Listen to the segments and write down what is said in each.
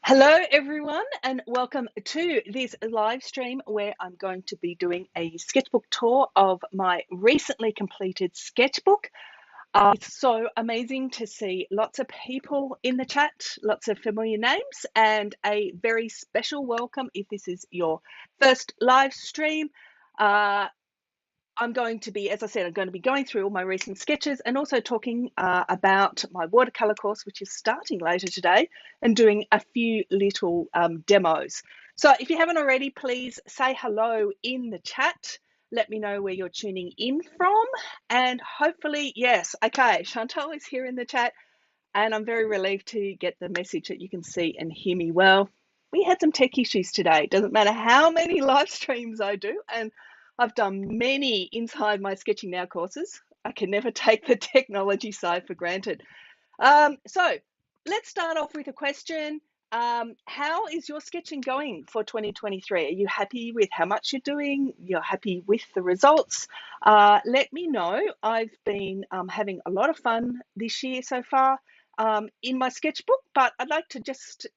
Hello, everyone, and welcome to this live stream where I'm going to be doing a sketchbook tour of my recently completed sketchbook. It's so amazing to see lots of people in the chat, lots of familiar names, and a very special welcome if this is your first live stream. I'm going to be, as I said, I'm going to be going through all my recent sketches and also talking about my watercolor course, which is starting later today, and doing a few little demos. So if you haven't already, please say hello in the chat. Let me know where you're tuning in from. And hopefully, yes, okay, Chantal is here in the chat, and I'm very relieved to get the message that you can see and hear me well. We had some tech issues today. Doesn't matter how many live streams I do, and I've done many inside my Sketching Now courses. I can never take the technology side for granted. So let's start off with a question. How is your sketching going for 2023? Are you happy with how much you're doing? You're happy with the results? Let me know. I've been having a lot of fun this year so far in my sketchbook, but I'd like to just,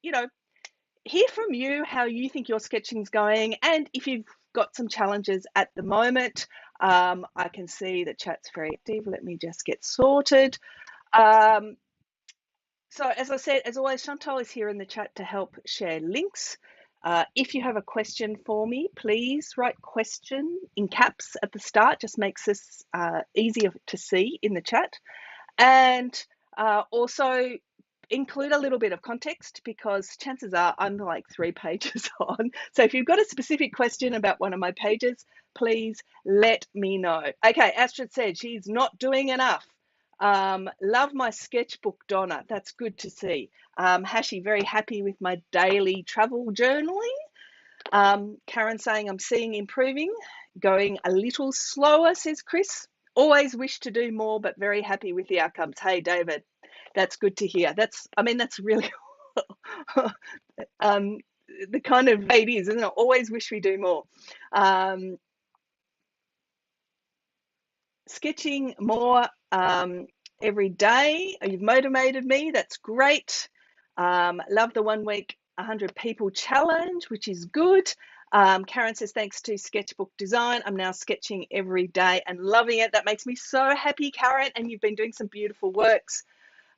hear from you how you think your sketching's going, and if you've got some challenges at the moment. I can see the chat's very active. Let me just get sorted. So as I said, as always, Chantal is here in the chat to help share links. If you have a question for me, please write question in caps at the start. Just makes this easier to see in the chat. And also include a little bit of context, because chances are I'm like 3 pages on. So if you've got a specific question about one of my pages, please let me know. Okay, Astrid said she's not doing enough. Love my sketchbook, Donna. That's good to see. Hashi, very happy with my daily travel journaling. Karen saying I'm seeing improving, going a little slower, says Chris. Always wish to do more, but very happy with the outcomes. Hey, David, that's good to hear. That's really the kind of way it is, isn't it? Always wish we do more. Sketching more every day. You've motivated me. That's great. Love the 1 week 100 people challenge, which is good. Karen says, thanks to Sketchbook Design, I'm now sketching every day and loving it. That makes me so happy, Karen, and you've been doing some beautiful works.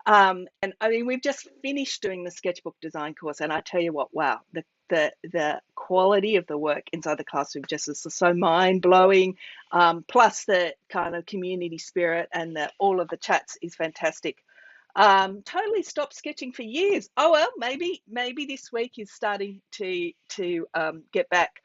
And I mean, we've just finished doing the Sketchbook Design course, and I tell you what, wow, the quality of the work inside the classroom just is so mind-blowing. Plus the kind of community spirit and all of the chats is fantastic. Totally stopped sketching for years. Oh well, maybe this week is starting to get back.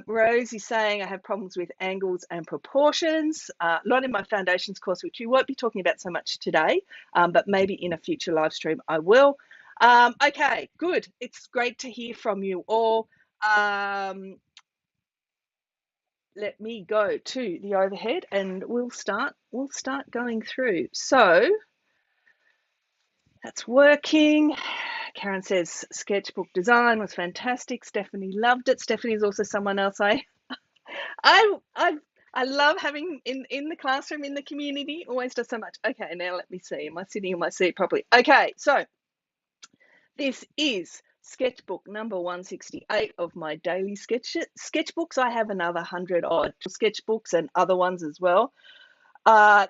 Rose is saying I have problems with angles and proportions. Not in my foundations course, which we won't be talking about so much today, but maybe in a future live stream I will. Okay, good. It's great to hear from you all. Let me go to the overhead and we'll start going through. So that's working. Karen says sketchbook design was fantastic. Stephanie loved it. Stephanie is also someone else I love having in the classroom, in the community. Always does so much. Okay, now let me see. Am I sitting in my seat properly? Okay, so this is sketchbook number 168 of my daily sketchbooks. I have another 100 odd sketchbooks and other ones as well.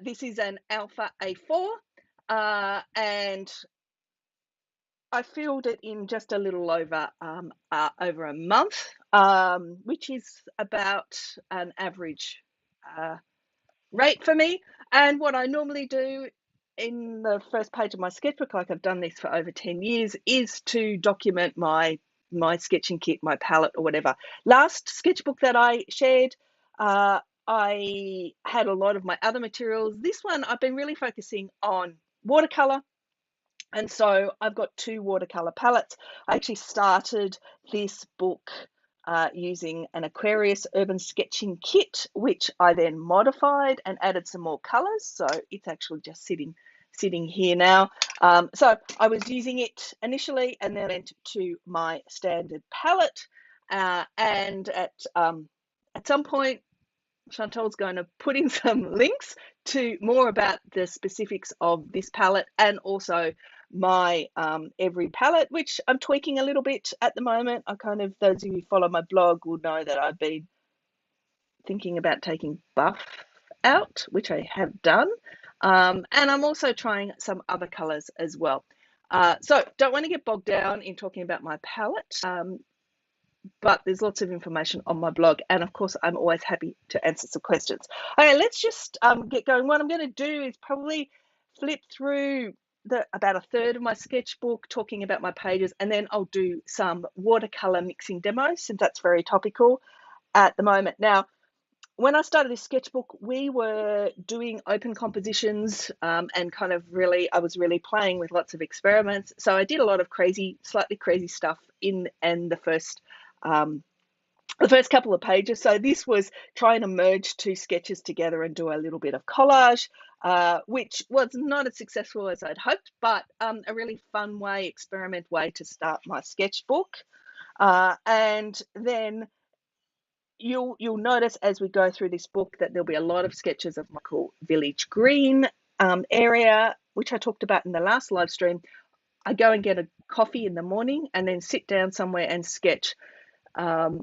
This is an Alpha A4. And I filled it in just a little over a month, which is about an average rate for me. And what I normally do in the first page of my sketchbook, like I've done this for over 10 years, is to document my sketching kit, my palette or whatever. Last sketchbook that I shared, I had a lot of my other materials. This one, I've been really focusing on watercolor. And so I've got 2 watercolor palettes. I actually started this book using an Aquarius urban sketching kit, which I then modified and added some more colors. So it's actually just sitting here now. So I was using it initially and then went to my standard palette. And at some point, Chantal's going to put in some links to more about the specifics of this palette and also my every palette, which I'm tweaking a little bit at the moment. Those of you who follow my blog will know that I've been thinking about taking buff out, which I have done. And I'm also trying some other colors as well. So don't want to get bogged down in talking about my palette, but there's lots of information on my blog. And of course, I'm always happy to answer some questions. Okay, let's just get going. What I'm going to do is probably flip through about a third of my sketchbook, talking about my pages, and then I'll do some watercolor mixing demos, since that's very topical at the moment. Now, when I started this sketchbook, we were doing open compositions, and I was really playing with lots of experiments. So I did a lot of slightly crazy stuff in the first couple of pages. So this was trying to merge two sketches together and do a little bit of collage, which was not as successful as I'd hoped, but a really fun experiment way to start my sketchbook. And then you'll notice as we go through this book that there'll be a lot of sketches of my cool village green area, which I talked about in the last live stream. I go and get a coffee in the morning and then sit down somewhere and sketch. And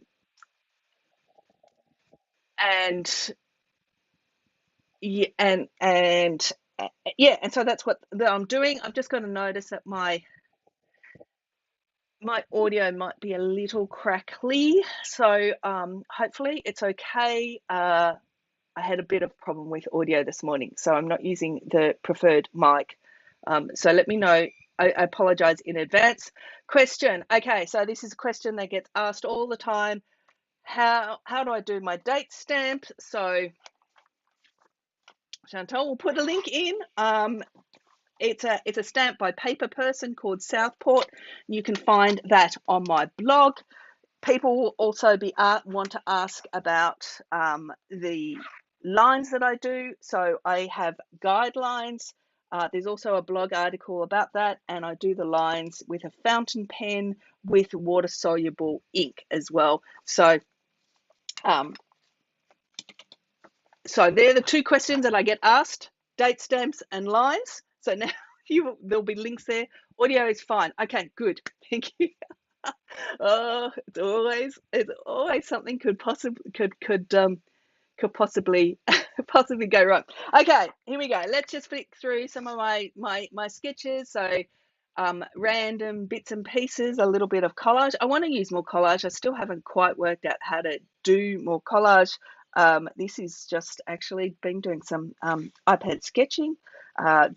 so that's what I'm doing. I'm just going to notice that my audio might be a little crackly, so hopefully it's okay. I had a bit of problem with audio this morning, so I'm not using the preferred mic. So let me know. I apologize in advance. Question. Okay, so this is a question that gets asked all the time. How do I do my date stamp? So Chantal will put a link in. It's a stamp by Paper Person called Southport. You can find that on my blog. People will also want to ask about the lines that I do. So I have guidelines. There's also a blog article about that, and I do the lines with a fountain pen with water-soluble ink as well. So they're the two questions that I get asked: date stamps and lines. So now there'll be links there. Audio is fine. Okay, good. Thank you. Oh, it's always something could possibly go wrong. Okay, here we go. Let's just flick through some of my sketches. So random bits and pieces, a little bit of collage. I want to use more collage. I still haven't quite worked out how to do more collage. This is just actually been doing some iPad sketching. I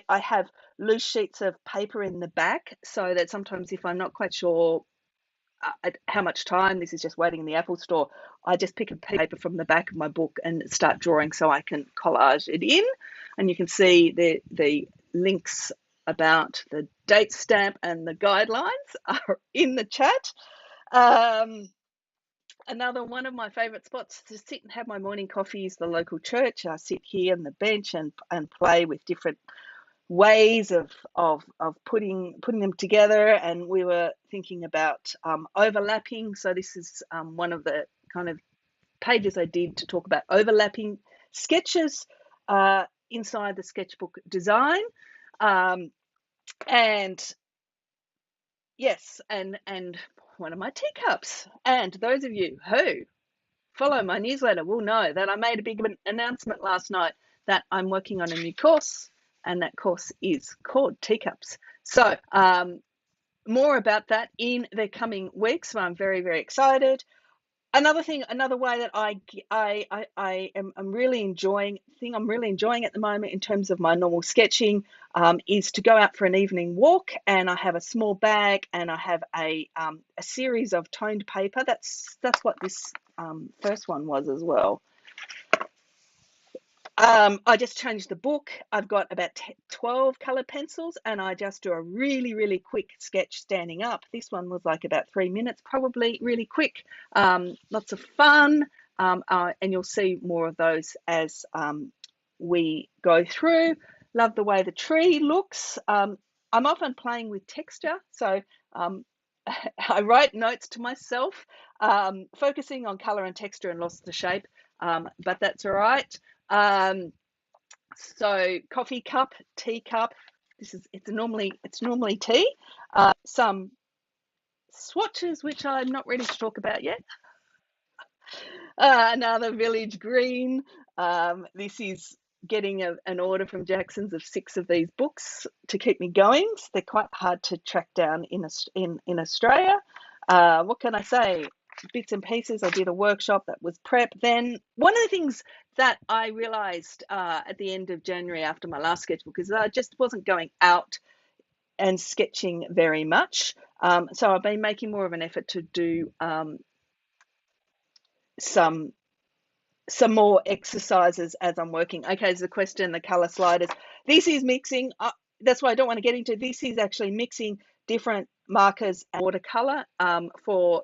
have loose sheets of paper in the back, so that sometimes if I'm not quite sure how much time, this is just waiting in the Apple store, I just pick a paper from the back of my book and start drawing so I can collage it in. And you can see the links about the date stamp and the guidelines are in the chat. Another one of my favorite spots to sit and have my morning coffee is the local church. I sit here on the bench and play with different ways of putting them together, and we were thinking about overlapping. So this is one of the kind of pages I did to talk about overlapping sketches inside the sketchbook design. And yes, and one of my teacups. And those of you who follow my newsletter will know that I made a big announcement last night that I'm working on a new course, and that course is called Teacups. So more about that in the coming weeks. So I'm very, very excited. Another way that I'm really enjoying at the moment in terms of my normal sketching is to go out for an evening walk, and I have a small bag and I have a series of toned paper. That's what this first one was as well. I just changed the book. I've got about 12 colored pencils, and I just do a really, really quick sketch standing up. This one was like about 3 minutes, probably really quick. Lots of fun, and you'll see more of those as we go through. Love the way the tree looks. I'm often playing with texture, so I write notes to myself, focusing on color and texture and lost the shape, but that's all right. So coffee cup, teacup, it's normally tea. Some swatches which I'm not ready to talk about yet. Another village green. This is getting an order from Jackson's of 6 of these books to keep me going. So they're quite hard to track down in Australia. What can I say? Bits and pieces. I did a workshop that was prep. Then one of the things that I realized at the end of January after my last sketchbook is that I just wasn't going out and sketching very much. So I've been making more of an effort to do some more exercises as I'm working. Okay, there's a question, the color sliders. This is mixing. That's why I don't want to get into. This is actually mixing different markers and watercolor for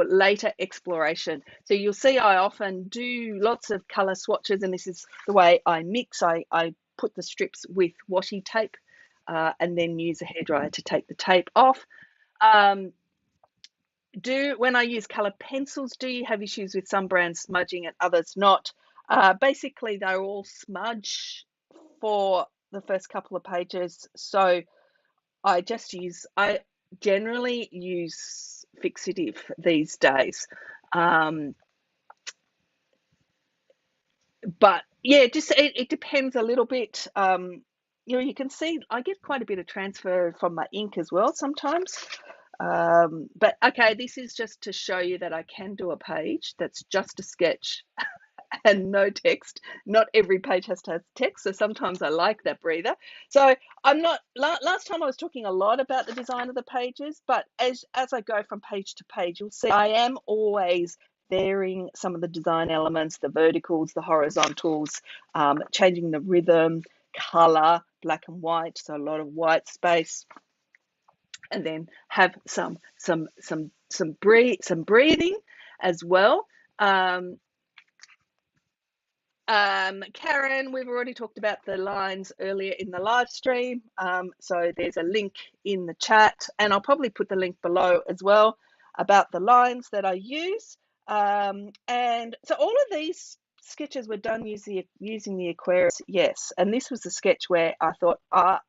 later exploration. So you'll see I often do lots of color swatches, and this is the way I mix. I put the strips with washi tape and then use a hairdryer to take the tape off. When I use color pencils, do you have issues with some brands smudging and others not? Basically, they all smudge for the first couple of pages. So I generally use fixative these days. But yeah, just it depends a little bit. You can see I get quite a bit of transfer from my ink as well sometimes. But okay, this is just to show you that I can do a page that's just a sketch and no text. Not every page has to have text, so sometimes I like that breather. So I'm not. Last time I was talking a lot about the design of the pages, but as I go from page to page, you'll see I am always varying some of the design elements, the verticals, the horizontals, changing the rhythm, color, black and white, so a lot of white space. And then have some breathing as well. Karen, we've already talked about the lines earlier in the live stream. So there's a link in the chat, and I'll probably put the link below as well about the lines that I use. And so all of these sketches were done using the Aquarius, yes. And this was a sketch where I thought, I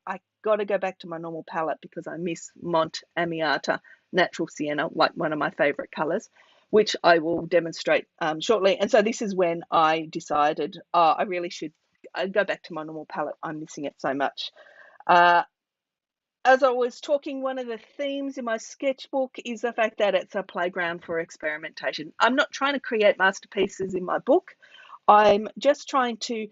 got to go back to my normal palette because I miss Mont Amiata Natural Sienna, like one of my favorite colors, which I will demonstrate shortly. And so this is when I decided I really should go back to my normal palette. I'm missing it so much. As I was talking, one of the themes in my sketchbook is the fact that it's a playground for experimentation. I'm not trying to create masterpieces in my book. I'm just trying to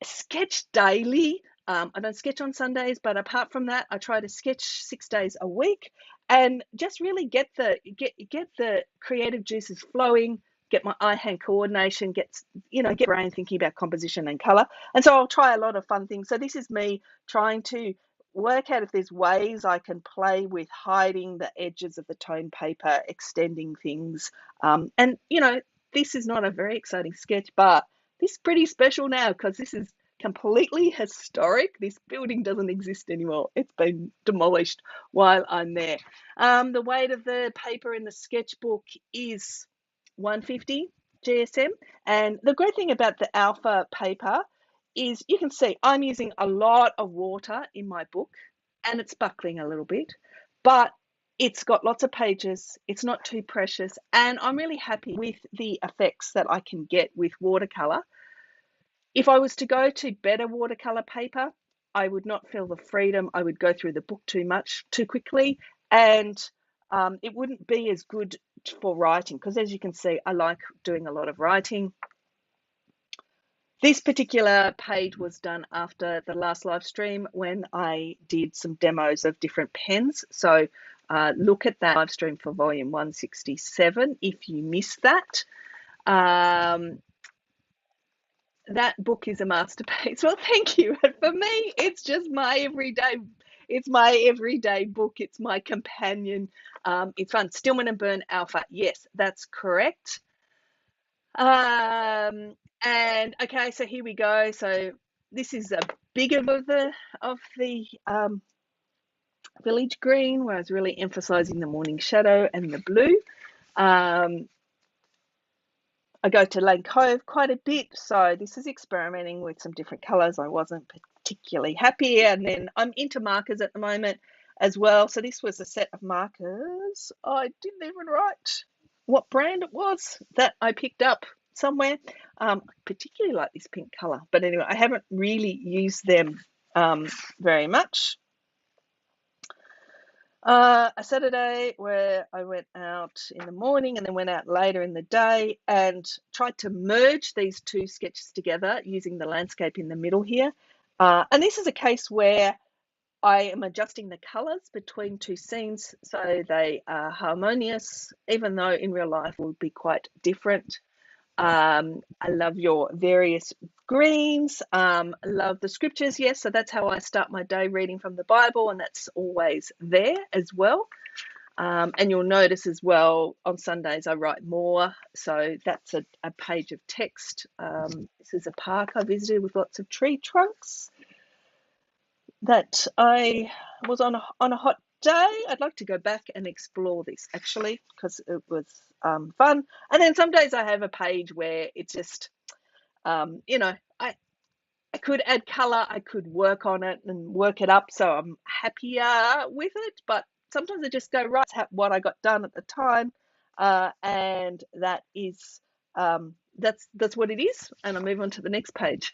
sketch daily. I don't sketch on Sundays, but apart from that, I try to sketch 6 days a week and just really get the creative juices flowing, get my eye-hand coordination, get brain thinking about composition and color. And so I'll try a lot of fun things. So this is me trying to work out if there's ways I can play with hiding the edges of the tone paper, extending things. And this is not a very exciting sketch, but this is pretty special now because this is completely historic. This building doesn't exist anymore. It's been demolished while I'm there. The weight of the paper in the sketchbook is 150 GSM. And the great thing about the alpha paper is you can see I'm using a lot of water in my book and it's buckling a little bit, but it's got lots of pages. It's not too precious. And I'm really happy with the effects that I can get with watercolor. If I was to go to better watercolor paper, I would not feel the freedom. I would go through the book too quickly, and it wouldn't be as good for writing because, as you can see, I like doing a lot of writing. This particular page was done after the last live stream when I did some demos of different pens. So look at that live stream for volume 167 if you missed that. That book is a masterpiece. Well, thank you. And for me, it's just my everyday. It's my everyday book. It's my companion. It's fun. Stillman and Byrne Alpha. Yes, that's correct. And okay, so here we go. So this is a bigger of the village green, where I was really emphasizing the morning shadow and the blue. I go to Lane Cove quite a bit, so this is experimenting with some different colours. I wasn't particularly happy, and then I'm into markers at the moment as well. So this was a set of markers. I didn't even write what brand it was that I picked up somewhere. I particularly like this pink colour, but anyway, I haven't really used them very much. A Saturday where I went out in the morning and then went out later in the day and tried to merge these two sketches together using the landscape in the middle here. And this is a case where I am adjusting the colours between two scenes so they are harmonious, even though in real life will be quite different. I love your various greens. I love the scriptures. Yes, so that's how I start my day, reading from the Bible, and that's always there as well. And you'll notice as well on Sundays I write more, so that's a page of text. This is a park I visited with lots of tree trunks that I was on a hot day. I'd like to go back and explore this actually because it was fun. And then some days I have a page where it's just you know, I could add color, I could work on it and work it up so I'm happier with it, but sometimes I just go, right, what I got done at the time, and that is that's what it is, and I move on to the next page.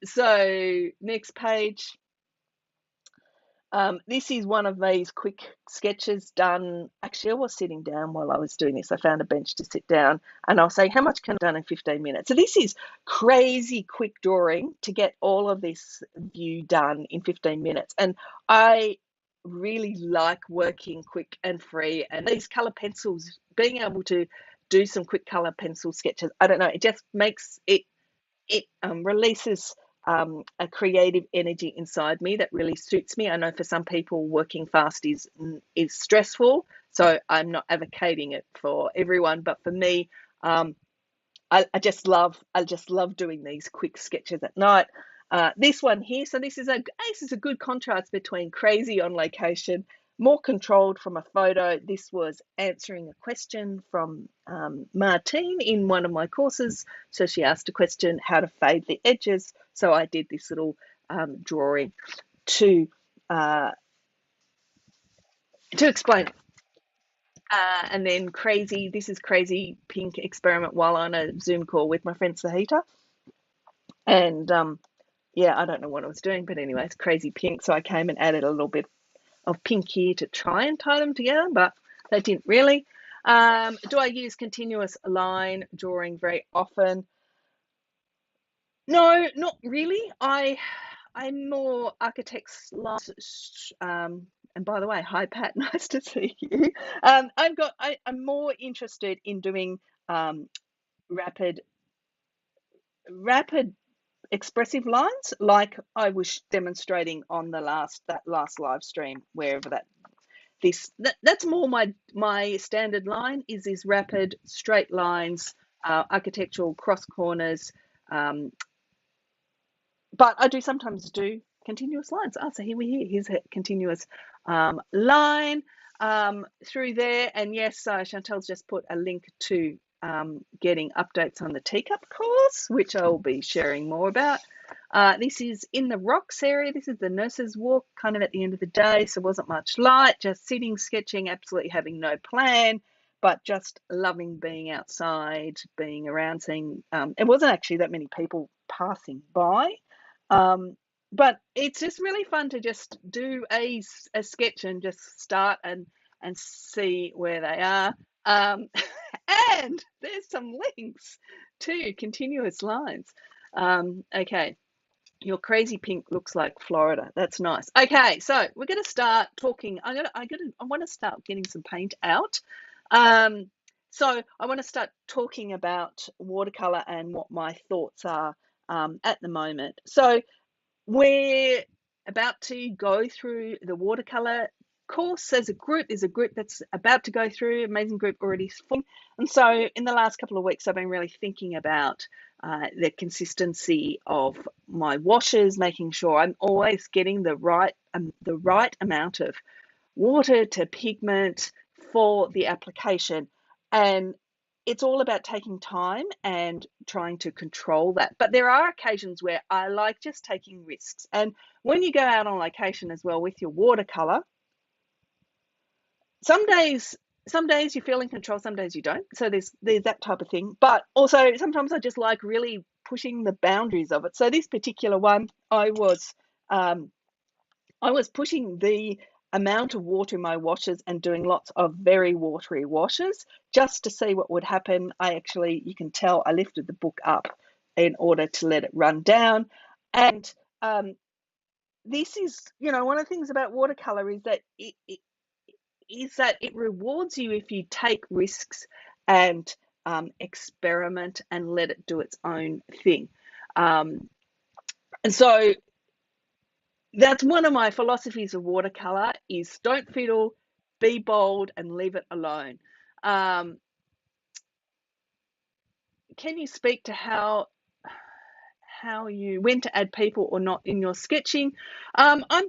So next page. This is one of these quick sketches done. Actually, I was sitting down while I was doing this. I found a bench to sit down and I'll say, how much can I done in 15 minutes? So this is crazy quick drawing to get all of this view done in 15 minutes. And I really like working quick and free. And these color pencils, being able to do some quick color pencil sketches, I don't know, it just makes it releases a creative energy inside me that really suits me. I know for some people working fast is stressful, so I'm not advocating it for everyone, but for me, I just love doing these quick sketches at night. This one here, so this is a good contrast between crazy on location, more controlled from a photo. This was answering a question from Martine in one of my courses. So she asked a question, how to fade the edges. So I did this little drawing to explain it. And then this is crazy pink experiment while on a Zoom call with my friend Sahita. And yeah, I don't know what I was doing, but anyway, it's crazy pink. So I came and added a little bit of pink here to try and tie them together, but they didn't really. Do I use continuous line drawing very often? No, not really. I'm more architect's lines. And by the way, hi Pat, nice to see you. I'm more interested in doing rapid expressive lines, like I was demonstrating on that last live stream, wherever that's more my standard line is these rapid straight lines, architectural cross corners, but I do sometimes do continuous lines. So here's a continuous line through there. And yes, Chantel's just put a link to getting updates on the teacup course, which I'll be sharing more about. This is in the rocks area. This is the nurse's walk, kind of at the end of the day, so wasn't much light, just sitting, sketching, absolutely having no plan, but just loving being outside, being around, seeing, it wasn't actually that many people passing by, but it's just really fun to just do a sketch and just start and see where they are. And there's some links to continuous lines. Okay, your crazy pink looks like Florida. That's nice. Okay, so we're going to start talking. I want to start getting some paint out. So I want to start talking about watercolor and what my thoughts are at the moment. So we're about to go through the watercolor course as a group. There's a group that's about to go through, amazing group already formed. And so in the last couple of weeks, I've been really thinking about the consistency of my washes, making sure I'm always getting the right amount of water to pigment for the application. And it's all about taking time and trying to control that. But there are occasions where I like just taking risks. And when you go out on location as well with your watercolor, some days you feel in control, some days you don't. So there's that type of thing. But also sometimes I just like really pushing the boundaries of it. So this particular one, I was pushing the amount of water in my washes and doing lots of very watery washes just to see what would happen. You can tell I lifted the book up in order to let it run down. And this is, one of the things about watercolor is that it rewards you if you take risks and experiment and let it do its own thing. And so that's one of my philosophies of watercolor is don't fiddle, be bold, and leave it alone. Can you speak to when to add people or not in your sketching? I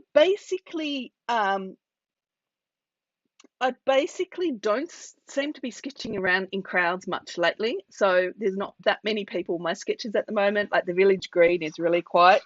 basically don't seem to be sketching around in crowds much lately. So there's not that many people in my sketches at the moment. Like the village green is really quiet.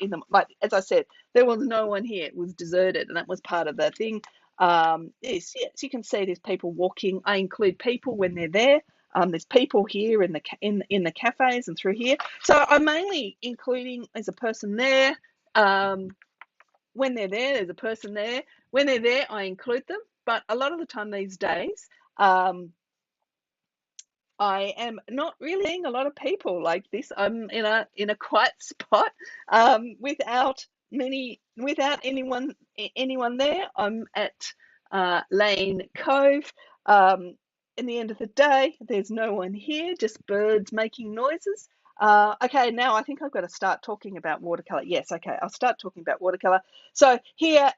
As I said, there was no one here. It was deserted, and that was part of the thing. Yes, you can see there's people walking. I include people when they're there. There's people here in the cafes and through here. So I'm mainly including there's a person there. When they're there, there's a person there. When they're there, I include them. But a lot of the time these days, I am not really seeing a lot of people like this. I'm in a quiet spot without anyone there. I'm at Lane Cove. In the end of the day, there's no one here, just birds making noises. Okay, now I think I've got to start talking about watercolor. Yes, okay, I'll start talking about watercolor. So here,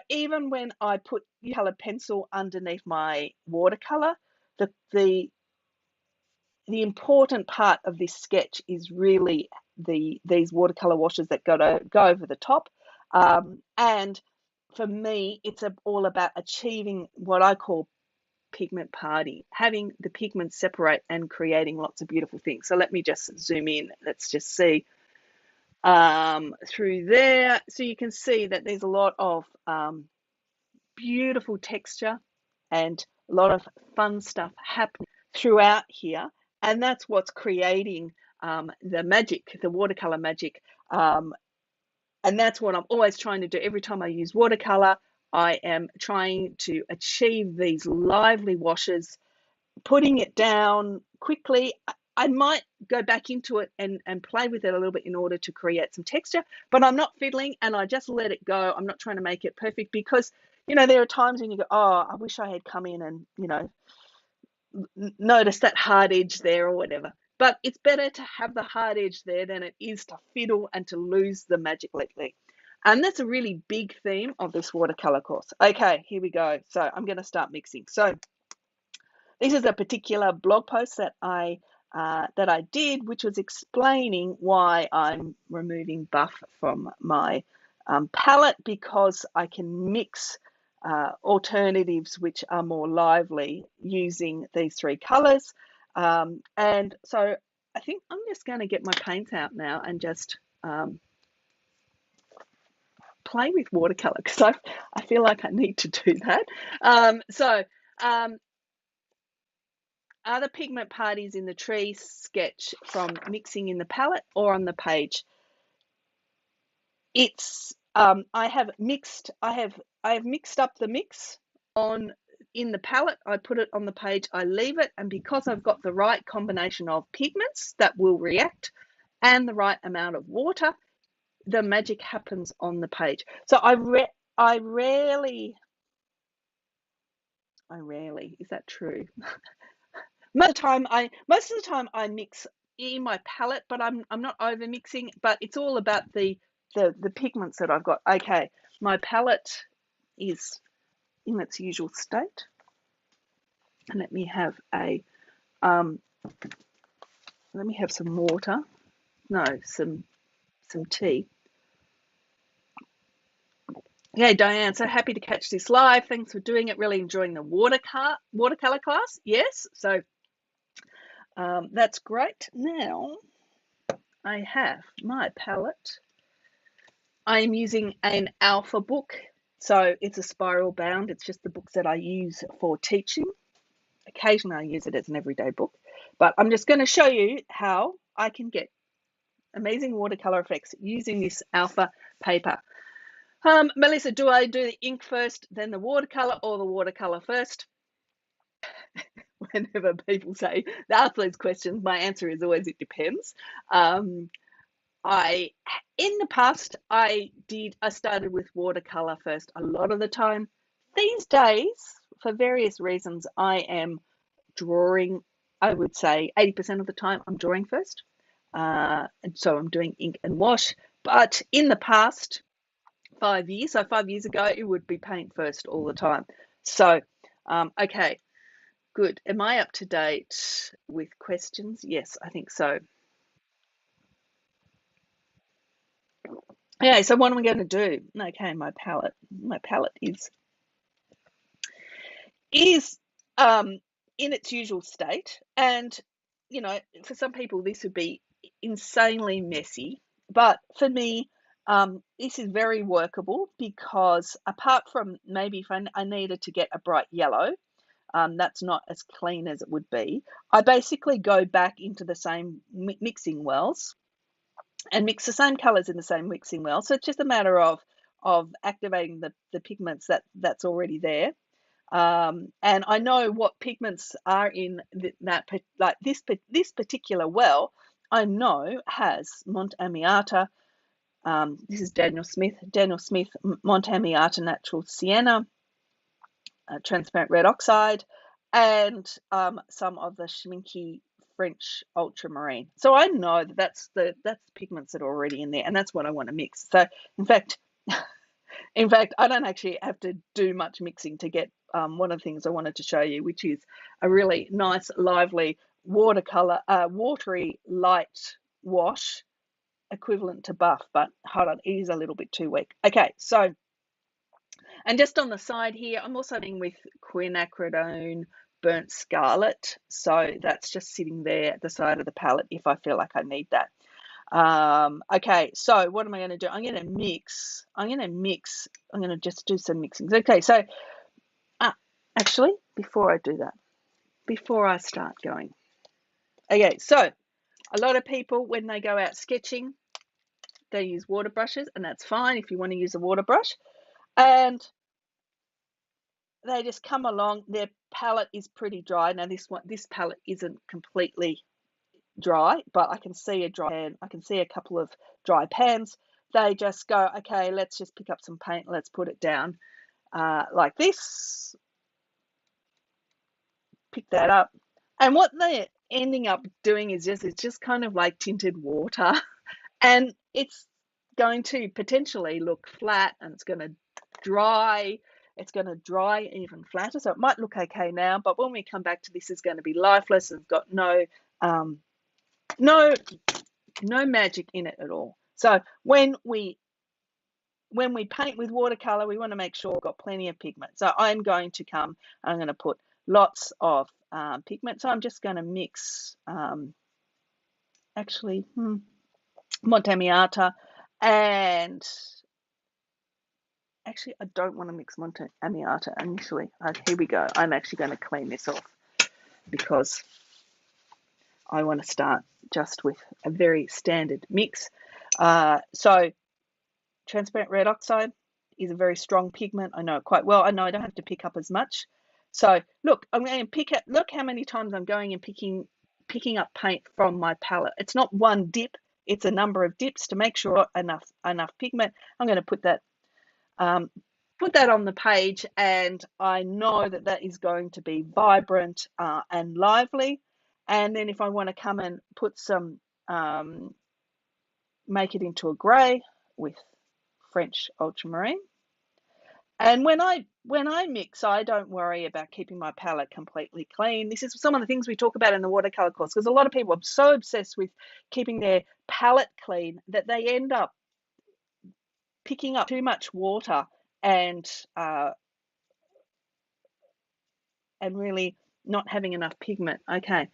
even when I put colored pencil underneath my watercolor, the important part of this sketch is really these watercolor washes that go over the top. And for me, it's all about achieving what I call pigment party, having the pigments separate and creating lots of beautiful things. So let me just zoom in. Let's just see through there. So you can see that there's a lot of beautiful texture and a lot of fun stuff happening throughout here. And that's what's creating the magic, the watercolor magic. And that's what I'm always trying to do. Every time I use watercolor, I am trying to achieve these lively washes, putting it down quickly. I might go back into it and play with it a little bit in order to create some texture, but I'm not fiddling and I just let it go. I'm not trying to make it perfect because, there are times when you go, oh, I wish I had come in and, notice that hard edge there or whatever. But it's better to have the hard edge there than it is to fiddle and to lose the magic lately. And that's a really big theme of this watercolor course. Okay, here we go. So I'm going to start mixing. So this is a particular blog post that I did, which was explaining why I'm removing buff from my palette, because I can mix alternatives which are more lively using these three colors. And so I think I'm just going to get my paints out now and just play with watercolor because I feel like I need to do that. Are the pigment parties in the tree sketch from mixing in the palette or on the page? It's I have mixed up the mix in the palette. I put it on the page, I leave it, and because I've got the right combination of pigments that will react and the right amount of water, the magic happens on the page. So I rarely, is that true? Most of the time I mix in my palette, but I'm not over mixing. But it's all about the pigments that I've got. Okay, my palette is in its usual state, and let me have some water. No, some tea. Yeah, Diane, so happy to catch this live. Thanks for doing it. Really enjoying the watercolor class. Yes, so That's great. Now I have my palette. I am using an alpha book, so it's a spiral bound. It's just the books that I use for teaching. Occasionally I use it as an everyday book, but I'm just going to show you how I can get amazing watercolor effects using this alpha paper. Melissa, do I do the ink first, then the watercolor, or the watercolor first? Whenever people say ask those questions, my answer is always it depends. In the past, I started with watercolor first a lot of the time. These days, for various reasons, I am drawing. I would say 80% of the time I'm drawing first, and so I'm doing ink and wash. But in the past 5 years, so 5 years ago, it would be paint first all the time. So, okay, good. Am I up to date with questions? Yes, I think so. Okay, so what am I going to do? Okay, my palette is in its usual state, and you know, for some people this would be insanely messy, but for me, this is very workable because apart from maybe if I needed to get a bright yellow, that's not as clean as it would be. I basically go back into the same mixing wells and mix the same colors in the same mixing well. So it's just a matter of activating the pigments that's already there. And I know what pigments are in that, like this particular well, I know has Montamiata. This is Daniel Smith Montamiata Natural Sienna, transparent red oxide, and some of the Schminke French ultramarine. So I know that's the pigments that are already in there, and that's what I want to mix. So in fact, I don't actually have to do much mixing to get one of the things I wanted to show you, which is a really nice, lively watercolor, watery light wash equivalent to buff. But hold on, it is a little bit too weak. Okay, so. And just on the side here, I'm also dealing with quinacridone burnt scarlet. So that's just sitting there at the side of the palette if I feel like I need that. Okay, so what am I going to do? I'm going to mix. I'm going to just do some mixings. Okay, so actually, before I do that, before I start going. Okay, so a lot of people, when they go out sketching, they use water brushes, and that's fine if you want to use a water brush. And they just come along, their palette is pretty dry. Now this palette isn't completely dry, but I can see a dry pan, I can see a couple of dry pans. They just go, okay, let's just pick up some paint, let's put it down like this, pick that up. And what they're ending up doing is just kind of like tinted water. And it's going to potentially look flat, and it's going to dry. It's going to dry even flatter. So it might look okay now, but when we come back to this, it's going to be lifeless. It's got no magic in it at all. So when we paint with watercolor, we want to make sure we've got plenty of pigment. So I'm going to put lots of pigment. So I'm just going to mix Montamiata, and actually I don't want to mix Montamiata initially. Here we go. I'm actually going to clean this off because I want to start just with a very standard mix. So transparent red oxide is a very strong pigment. I know it quite well. I know I don't have to pick up as much. So look, I'm going to look how many times I'm going and picking up paint from my palette. It's not one dip, it's a number of dips to make sure enough pigment. I'm going to put that on the page, and I know that is going to be vibrant and lively. And then if I want to come and put some, make it into a grey with French ultramarine. And when I mix, I don't worry about keeping my palette completely clean. This is some of the things we talk about in the watercolor course, because a lot of people are so obsessed with keeping their palette clean that they end up picking up too much water and really not having enough pigment. Okay,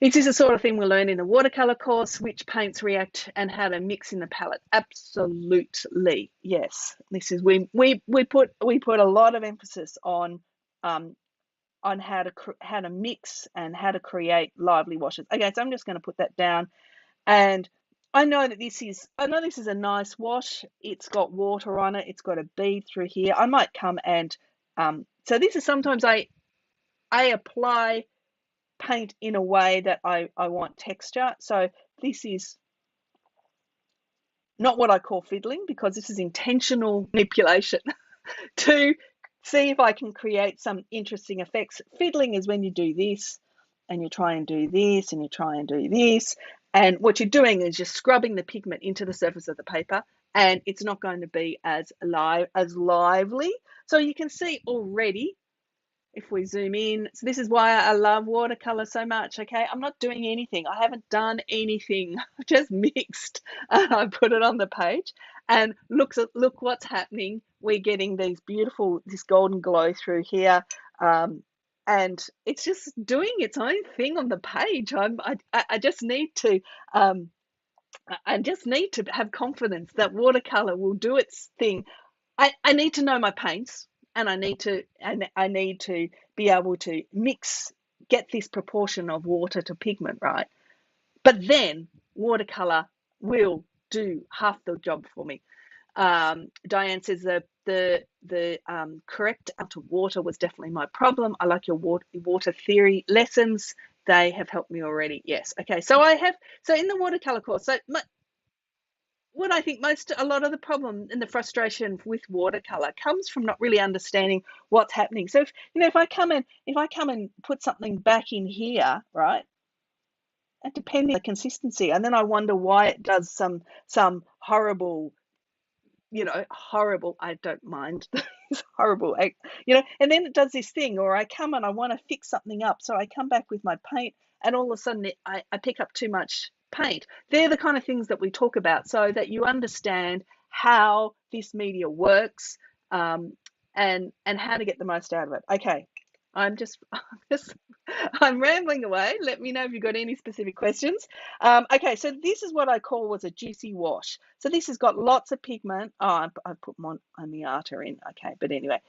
Is this the sort of thing we'll learn in the watercolor course, which paints react and how to mix in the palette? Absolutely, yes. This is we put a lot of emphasis on how to mix and how to create lively washes. Okay, so I'm just going to put that down, and I know this is a nice wash. It's got water on it. It's got a bead through here. I might come and so this is sometimes I apply paint in a way that I want texture. So this is not what I call fiddling, because this is intentional manipulation to see if I can create some interesting effects. Fiddling is when you do this and you try and do this and you try and do this, and what you're doing is you're scrubbing the pigment into the surface of the paper, and it's not going to be as lively. So you can see already, if we zoom in, so this is why I love watercolor so much. Okay, I'm not doing anything. I haven't done anything. I've just mixed and I put it on the page, and look what's happening. We're getting this golden glow through here, and it's just doing its own thing on the page. I just need to have confidence that watercolor will do its thing. I need to know my paints, and I need to be able to get this proportion of water to pigment right. But then watercolor will do half the job for me. Diane says the correct amount of water was definitely my problem. I like your water theory lessons. They have helped me already. Yes. Okay. So in the watercolor course, so what I think a lot of the problem and the frustration with watercolor comes from not really understanding what's happening. So if I come and put something back in here, right, and depending on the consistency, and then I wonder why it does some horrible, I don't mind these horrible, and then it does this thing, or I come and I want to fix something up, so I come back with my paint, and all of a sudden I pick up too much paint. They're the kind of things that we talk about, so that you understand how this media works, and how to get the most out of it. Okay, I'm rambling away. Let me know if you've got any specific questions. Okay, so this is what I call was a juicy wash. So this has got lots of pigment. Oh, I put Miata in. Okay, but anyway,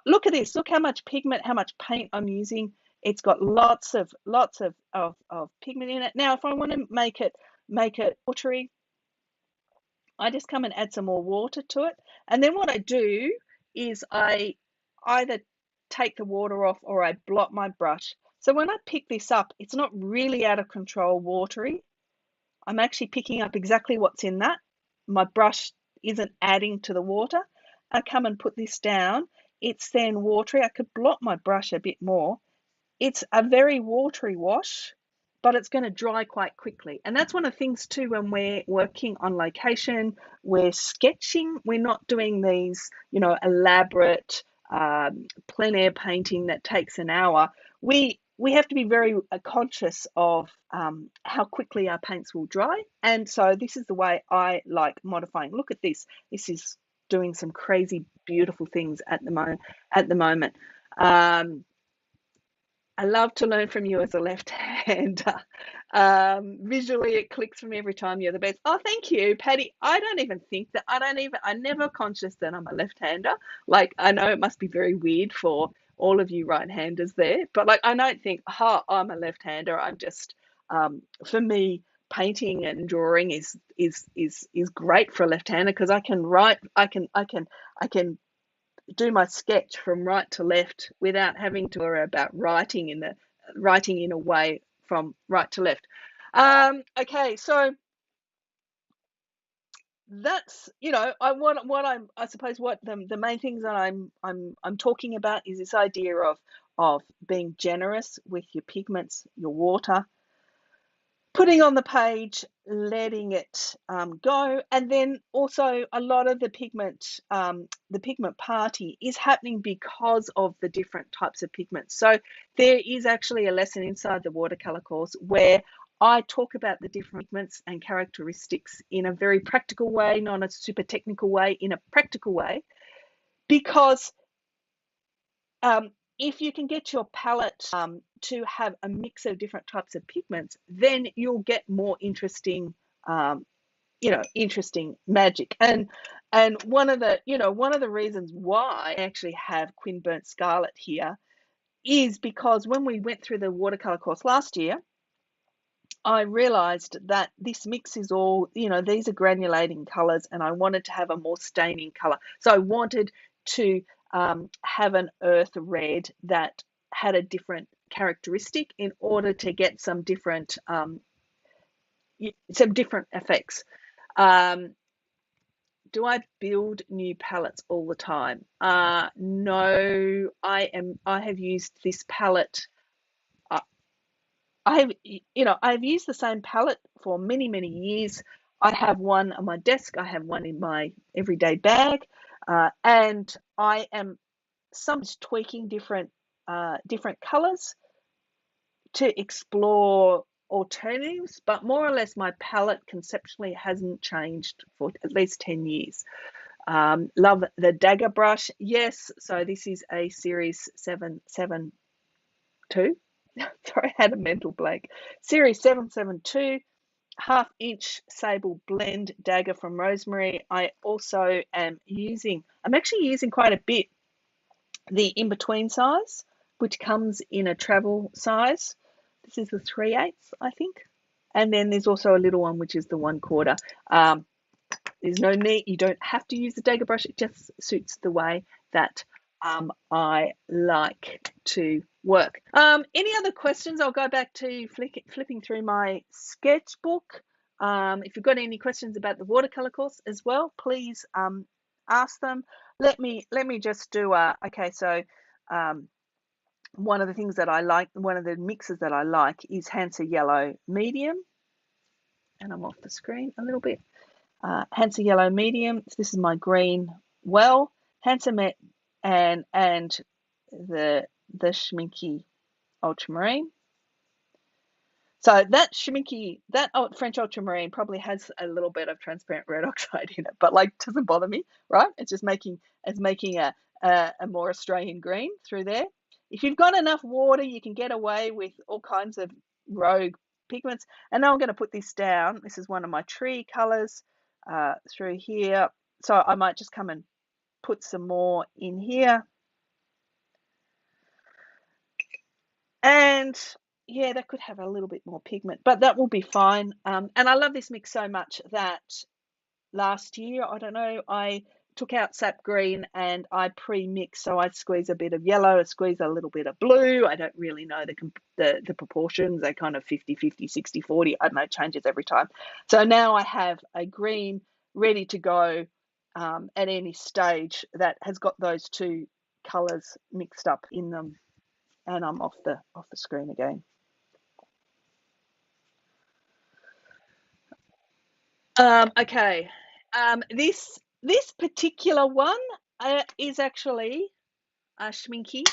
look at this. Look how much pigment, how much paint I'm using. It's got lots of pigment in it. Now, if I want to make it watery, I just come and add some more water to it. And then what I do is I either take the water off or I blot my brush. So when I pick this up, it's not really out of control watery. I'm actually picking up exactly what's in that. My brush isn't adding to the water. I come and put this down. It's then watery. I could blot my brush a bit more. It's a very watery wash, but it's going to dry quite quickly. And that's one of the things too, when we're working on location, we're sketching, we're not doing these, elaborate plein air painting that takes an hour. We have to be very conscious of how quickly our paints will dry. And so this is the way I like modifying. Look at this. This is doing some crazy, beautiful things at the moment. I love to learn from you as a left-hander. Visually, it clicks for me every time. You're the best. Oh, thank you, Patty. I don't even think that. I'm never conscious that I'm a left-hander. Like, I know it must be very weird for all of you right-handers there, but like, I don't think, I'm a left-hander. I'm just, for me, painting and drawing is great for a left-hander, because I can write. I can do my sketch from right to left without having to worry about writing in a way from right to left. Okay, so that's I suppose what the main things that I'm talking about is this idea of being generous with your pigments, your water, putting on the page, letting it go, and then also a lot of the pigment party is happening because of the different types of pigments. So there is actually a lesson inside the watercolor course where I talk about the different pigments and characteristics in a very practical way, not a super technical way, in a practical way, because if you can get your palette to have a mix of different types of pigments, then you'll get more interesting, interesting magic. And one of the reasons why I actually have Quin Burnt Scarlet here is because when we went through the watercolor course last year, I realized that this mix is all, these are granulating colors, and I wanted to have a more staining color. So I wanted to have an earth red that had a different characteristic in order to get some different effects. Do I build new palettes all the time? No, I have used this palette. I've used the same palette for many, many years. I have one on my desk. I have one in my everyday bag, and I am sometimes tweaking different colors to explore alternatives. But more or less, my palette conceptually hasn't changed for at least 10 years. Love the dagger brush. Yes, so this is a series 772. Sorry, I had a mental blank. Series 772, 1/2 inch sable blend dagger from Rosemary. I also I'm actually using quite a bit the in-between size, which comes in a travel size. This is the 3/8, I think. And then there's also a little one, which is the 1/4. There's no need, you don't have to use the dagger brush. It just suits the way that I like to work. Any other questions? I'll go back to flipping through my sketchbook. If you've got any questions about the watercolor course as well, please ask them. Let me just do okay. So one of the things that I like, one of the mixes that I like is Hansa Yellow Medium, and I'm off the screen a little bit. Hansa Yellow Medium. So this is my green well, Hansa Met, and the Schminky Ultramarine. So that Schminky, that French Ultramarine probably has a little bit of transparent red oxide in it, but like doesn't bother me, right? It's just making a more Australian green through there. If you've got enough water, you can get away with all kinds of rogue pigments. And now I'm going to put this down. This is one of my tree colors through here. So I might just come and put some more in here. And yeah, that could have a little bit more pigment, but that will be fine. And I love this mix so much that last year, I don't know, I took out sap green and I pre-mix. So I'd squeeze a bit of yellow, I squeeze a little bit of blue. I don't really know the proportions. They're kind of 50-50, 60-40. I don't know, it changes every time. So now I have a green ready to go at any stage that has got those two colors mixed up in them. And I'm off the screen again. Okay. This particular one is actually Schminky,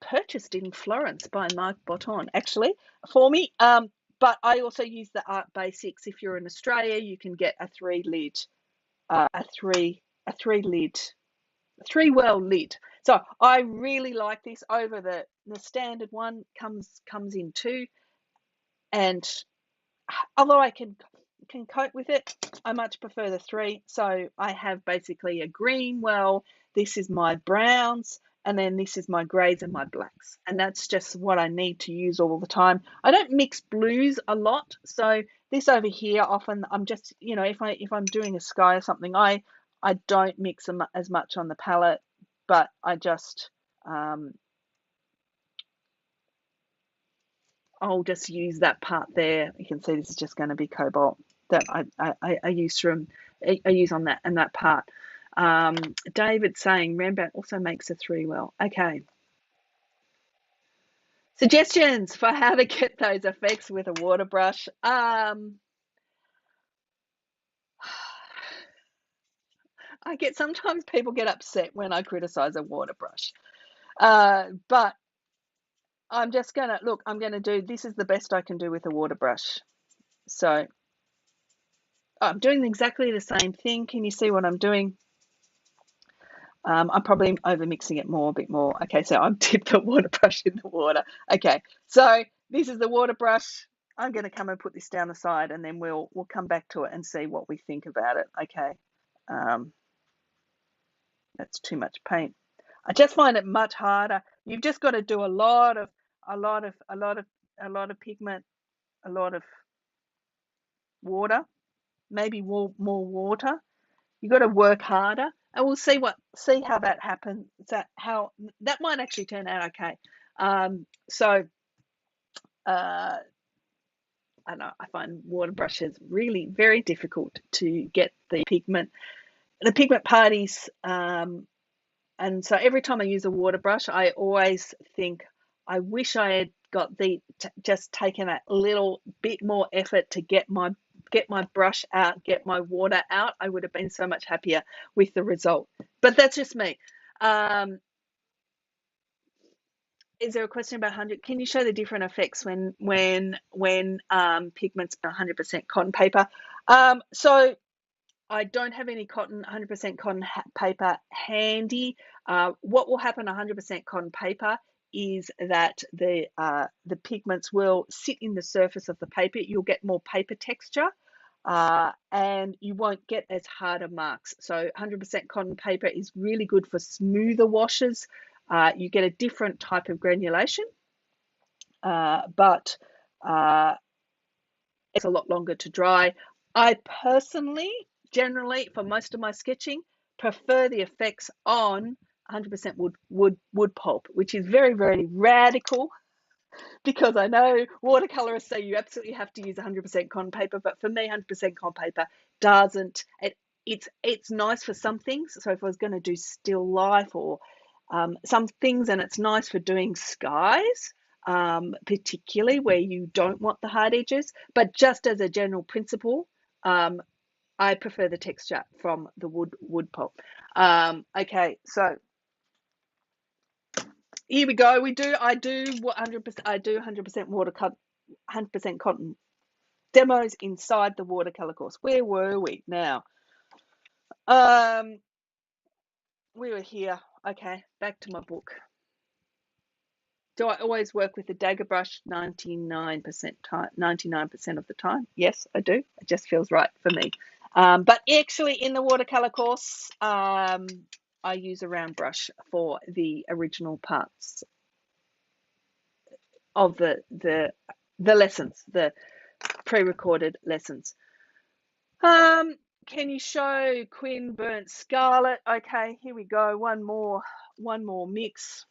purchased in Florence by Marc Botton, actually, for me. But I also use the Art Basics. If you're in Australia, you can get a 3-well lid. So I really like this over the standard one. Comes in 2, and although I can cope with it, I much prefer the 3. So I have basically a green well, this is my browns, and then this is my greys and my blacks. And that's just what I need to use all the time. I don't mix blues a lot. So this over here, often I'm just, if I'm doing a sky or something, I don't mix them as much on the palette, but I just, I'll just use that part there. You can see this is just going to be cobalt that I use on that part. David saying Rembrandt also makes a 3-well. Okay. Suggestions for how to get those effects with a water brush. Sometimes people get upset when I criticize a water brush. But I'm just going to, I'm going to do, this is the best I can do with a water brush. So I'm doing exactly the same thing. Can you see what I'm doing? I'm probably over mixing it a bit more. Okay, so I've dipped the water brush in the water. Okay, so this is the water brush. I'm going to come and put this down the side, and then we'll come back to it and see what we think about it. Okay, that's too much paint. I just find it much harder. You've just got to do a lot of pigment, a lot of water, maybe more water. You got to work harder, and we'll see how that happens. How that might actually turn out okay. So I know I find water brushes really very difficult to get the pigment parties. And so every time I use a water brush, I always think, I wish I had got just taken a little bit more effort to get my brush out, get my water out. I would have been so much happier with the result. But that's just me. Is there a question about 100? Can you show the different effects when pigments are 100% cotton paper? So I don't have any 100% cotton paper handy. What will happen 100% cotton paper is that the pigments will sit in the surface of the paper. You'll get more paper texture, and you won't get as harder marks. So 100% cotton paper is really good for smoother washes. You get a different type of granulation, but it's a lot longer to dry. I personally, generally, for most of my sketching, prefer the effects on 100% wood pulp, which is very, very radical, because I know watercolorists say you absolutely have to use 100% cotton paper, but for me, 100% cotton paper doesn't. It's nice for some things. So if I was going to do still life or some things, and it's nice for doing skies, particularly where you don't want the hard edges. But just as a general principle, I prefer the texture from the wood pulp. Okay, so here we go. I do 100%. I do 100% watercolor, 100% cotton demos inside the watercolor course. Where were we now? We were here. Okay, back to my book. Do I always work with the dagger brush 99% of the time? Yes, I do. It just feels right for me. But actually, in the watercolor course, I use a round brush for the original parts of the lessons, the pre-recorded lessons. Can you show Quinn Burnt Scarlet? Okay, here we go. One more mix.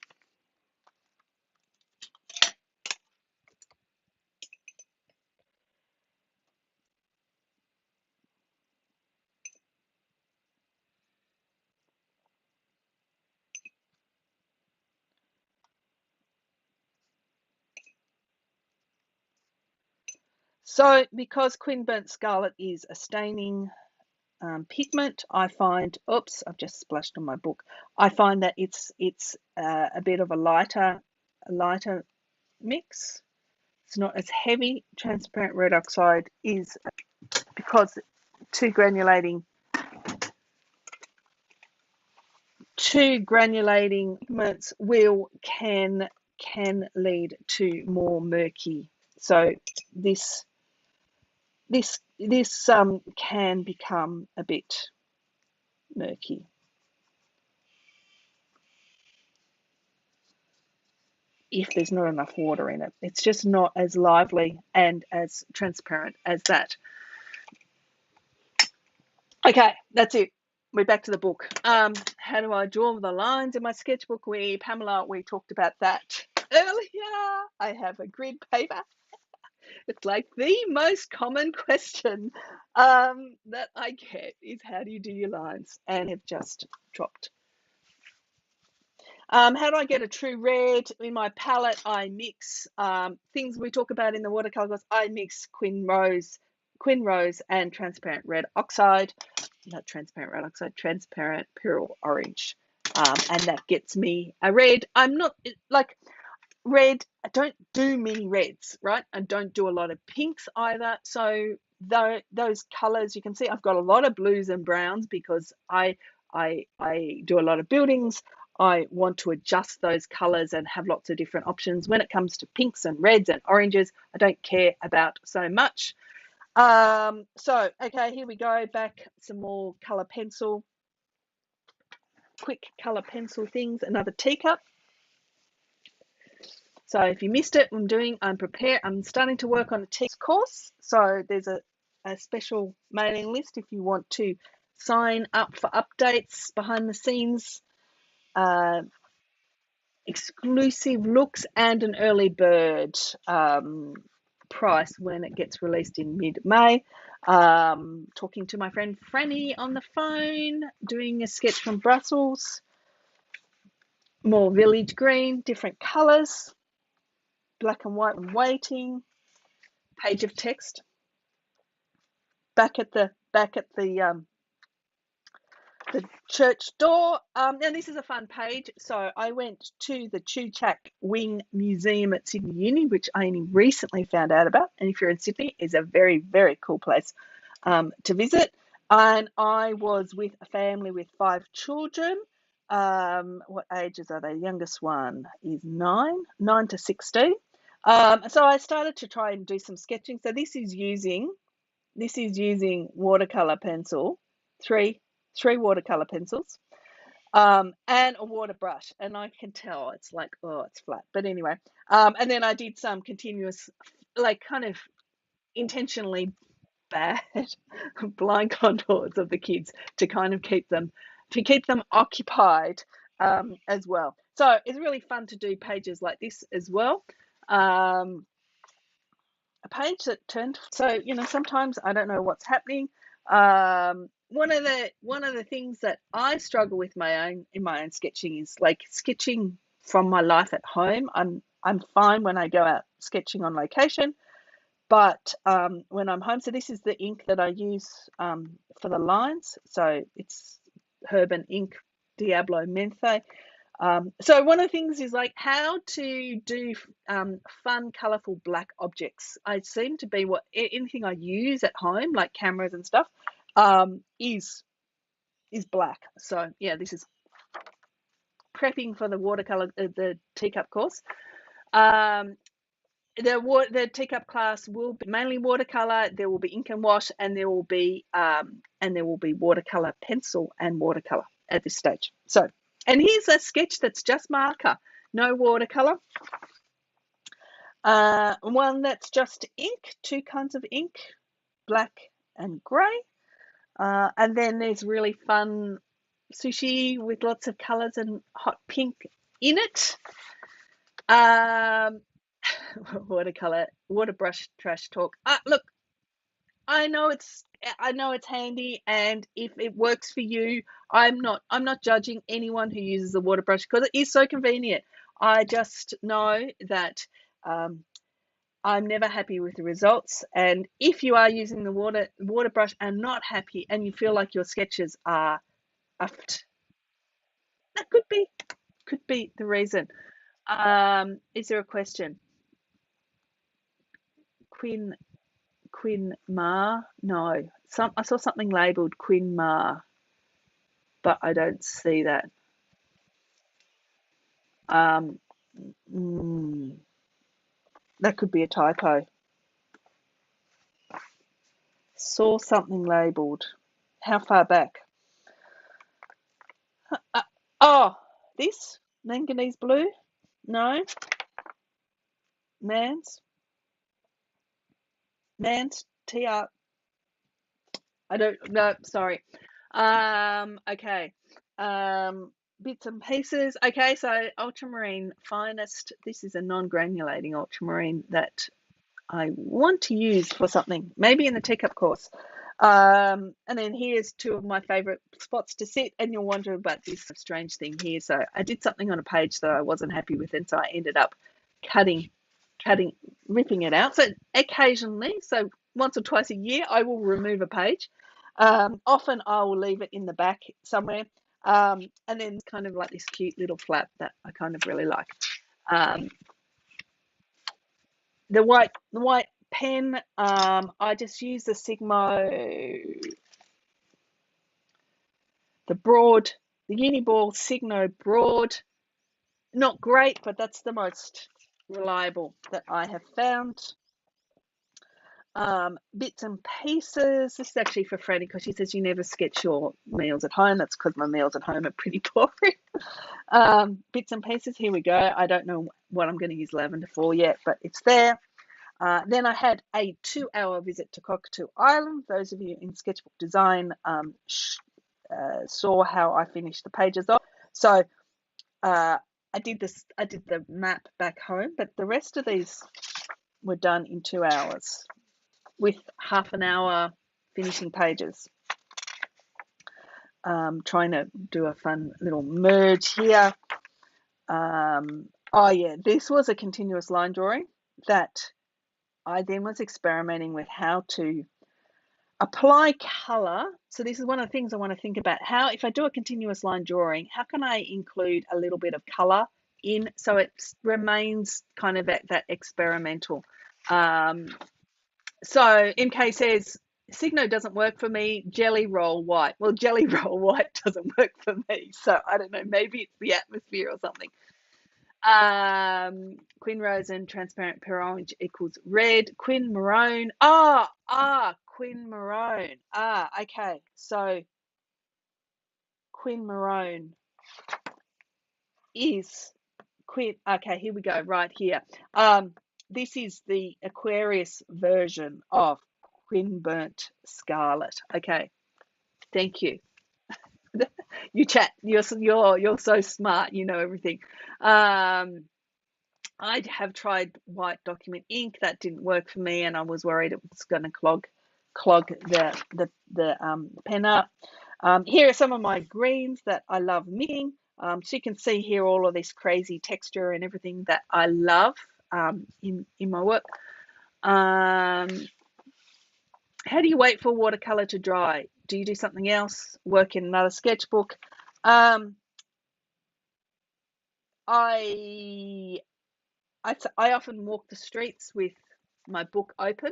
So because Quinn Burnt Scarlet is a staining pigment, I find, oops, I've just splashed on my book. I find that it's a bit of a lighter mix. It's not as heavy. Transparent red oxide is, because two granulating pigments can lead to more murky. So this can become a bit murky. If there's not enough water in it. It's just not as lively and as transparent as that. Okay, that's it. We're back to the book. How do I draw the lines in my sketchbook? Pamela, we talked about that earlier. I have a grid paper. It's like the most common question that I get is, how do you do your lines? And it just dropped. How do I get a true red? In my palette, I mix things we talk about in the watercolor class. I mix Quinn Rose and transparent red oxide. Not transparent red oxide, transparent purple orange. And that gets me a red. I'm not like red. I don't do many reds, right? I don't do a lot of pinks either. So those colors, you can see I've got a lot of blues and browns because I I do a lot of buildings. I want to adjust those colors and have lots of different options. When it comes to pinks and reds and oranges, I don't care about so much. So, okay, here we go. Back some more color pencil, quick color pencil things. Another teacup. So if you missed it, I'm starting to work on a teacup course. So there's a special mailing list if you want to sign up for updates, behind the scenes, exclusive looks, and an early bird price when it gets released in mid-May. Talking to my friend Franny on the phone, doing a sketch from Brussels, more village green, different colours, black and white and waiting, page of text, back at the church door. And this is a fun page. So I went to the Chuchak Wing Museum at Sydney Uni, which I only recently found out about. And if you're in Sydney, it's a very, very cool place to visit. And I was with a family with 5 children. What ages are they? Youngest one is 9 to 16. So I started to try and do some sketching. So this is using watercolor pencil, three watercolor pencils, and a water brush. And I can tell it's like, oh, it's flat. But anyway, and then I did some continuous, like kind of intentionally bad blind contours of the kids to kind of keep them occupied as well. So it's really fun to do pages like this as well. A page that turned, so sometimes I don't know what's happening. One of the things that I struggle with in my own sketching is like sketching from my life at home. I'm fine when I go out sketching on location, but when I'm home, so this is the ink that I use for the lines. So it's Herban ink, Diablo Menthe. So one of the things is like how to do fun, colourful black objects. I seem to be anything I use at home, like cameras and stuff, is black. So yeah, this is prepping for the watercolor, the teacup course. The teacup class will be mainly watercolor. There will be ink and wash, and there will be watercolor pencil and watercolor at this stage. So. And here's a sketch that's just marker, no watercolor. One that's just ink, 2 kinds of ink, black and grey. And then there's really fun sushi with lots of colours and hot pink in it. Watercolor, water brush trash talk. Look, I know it's handy, and if it works for you, I'm not judging anyone who uses the water brush because it is so convenient. I just know that I'm never happy with the results, and if you are using the water brush and not happy, and you feel like your sketches are uffed, that could be the reason. Is there a question? Quinn Ma? No. I saw something labelled Quinn Ma, but I don't see that. That could be a typo. Saw something labelled. How far back? Oh, this? Manganese blue? No. Mans? TR. I don't know. Sorry. Okay. Bits and pieces. Okay, so ultramarine finest. This is a non-granulating ultramarine that I want to use for something, maybe in the teacup course. And then here's 2 of my favorite spots to sit, and you'll wonder about this strange thing here. So I did something on a page that I wasn't happy with, and so I ended up ripping it out. So occasionally, so once or twice a year, I will remove a page. Often I will leave it in the back somewhere. And then kind of like this cute little flap that I kind of really like. The white pen, I just use the Sigma the broad, the Uniball Signo Broad. Not great, but that's the most reliable that I have found. Bits and pieces. This is actually for Franny because she says you never sketch your meals at home. That's because my meals at home are pretty boring. Bits and pieces. Here we go. I don't know what I'm going to use lavender for yet, but it's there. Then I had a 2-hour visit to Cockatoo Island. Those of you in Sketchbook Design saw how I finished the pages off. So I did the map back home, but the rest of these were done in 2 hours with half an hour finishing pages. Trying to do a fun little merge here. Oh yeah, this was a continuous line drawing that I then was experimenting with how to apply color. So this is one of the things I want to think about. How, if I do a continuous line drawing, how can I include a little bit of color in so it remains kind of at that experimental. So MK says, Signo doesn't work for me, Jelly Roll White. Well, Jelly Roll White doesn't work for me. So I don't know, maybe it's the atmosphere or something. Quin Rose and Transparent Pear Orange equals red. Quin Maroon. Quin Maroon. Okay. So Quin Maroon is Quin. Okay, here we go. Right here. This is the Aquarius version of Quin Burnt Scarlet. Okay. Thank you. You chat. You're so smart. You know everything. I have tried white document ink. That didn't work for me, and I was worried it was going to clog the pen up. Here are some of my greens that I love mixing. So you can see here all of this crazy texture and everything that I love in my work. How do you wait for watercolor to dry? Do you do something else? Work in another sketchbook? I often walk the streets with my book open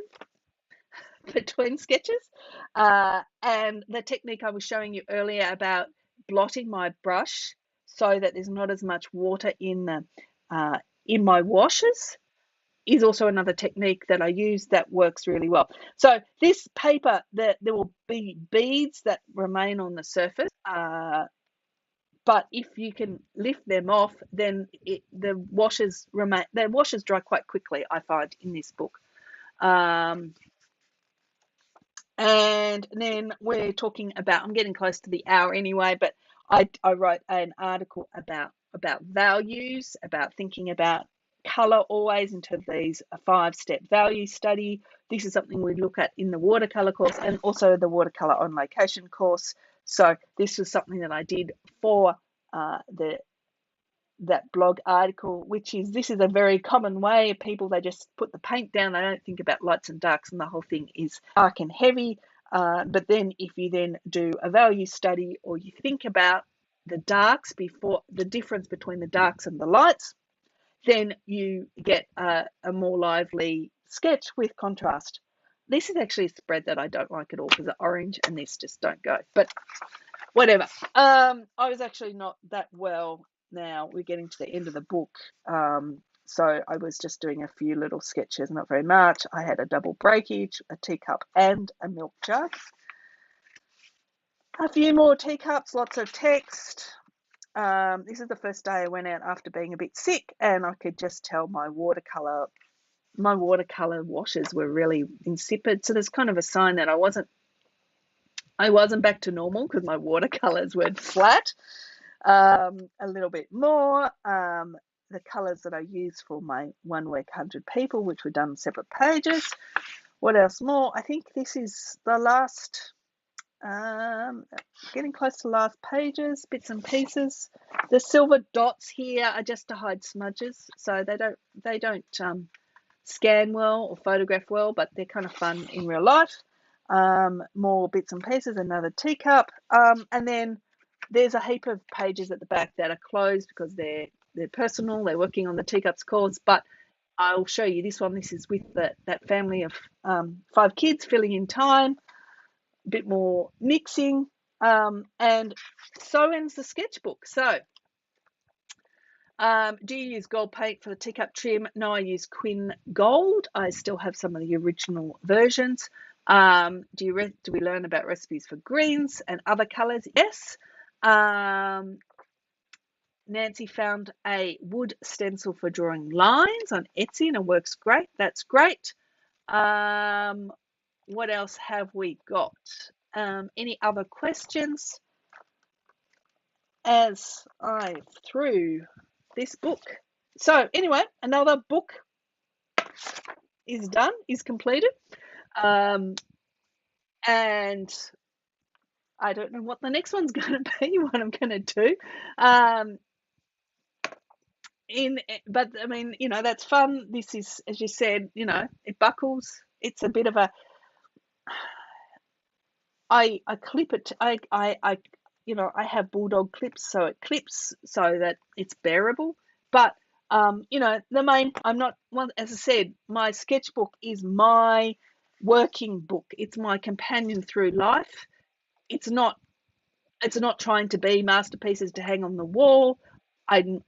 between sketches. And the technique I was showing you earlier about blotting my brush so that there's not as much water in my washes is also another technique that I use that works really well. So this paper, there will be beads that remain on the surface. But if you can lift them off, then the washes dry quite quickly, I find, in this book. And then we're talking about, I'm getting close to the hour anyway, but I wrote an article about values, about thinking about color always into these 5-step value study. This is something we look at in the watercolor course and also the watercolor on location course. So this was something that I did for that blog article, this is a very common way. People, they just put the paint down, they don't think about lights and darks, and the whole thing is dark and heavy. But then if you then do a value study, or you think about the darks before, the difference between the darks and the lights, then you get a more lively sketch with contrast. This is actually a spread that I don't like at all because the orange and this just don't go, but whatever. I was actually not that well. Now we're getting to the end of the book, so I was just doing a few little sketches, not very much. I had a double breakage, a teacup and a milk jug. A few more teacups, lots of text. This is the first day I went out after being a bit sick, and I could just tell my watercolor washes were really insipid. So there's kind of a sign that I wasn't back to normal because my watercolors went flat. A little bit more. The colors that I use for my 1 week 100 people, which were done separate pages. What else more? I think this is the last, getting close to last pages, bits and pieces. The silver dots here are just to hide smudges, so they don't scan well or photograph well, but they're kind of fun in real life. More bits and pieces, another teacup, and then there's a heap of pages at the back that are closed because they're personal. They're working on the teacups course, but I'll show you this one. This is with that family of 5 kids, filling in time, a bit more mixing. And so ends the sketchbook. So do you use gold paint for the teacup trim? No, I use Quin Gold. I still have some of the original versions. Do we learn about recipes for greens and other colors? Yes. Nancy found a wood stencil for drawing lines on Etsy and it works great. That's great. What else have we got? Any other questions as I through this book? So anyway, another book is done, is completed. And I don't know what the next one's going to be, what I'm going to do. But I mean, you know, that's fun. This is, as you said, you know, it buckles. It's a bit of a, I clip it. You know, I have bulldog clips, so it clips so that it's bearable. But you know, I'm not one. As I said, my sketchbook is my working book. It's my companion through life. It's not trying to be masterpieces to hang on the wall. I'm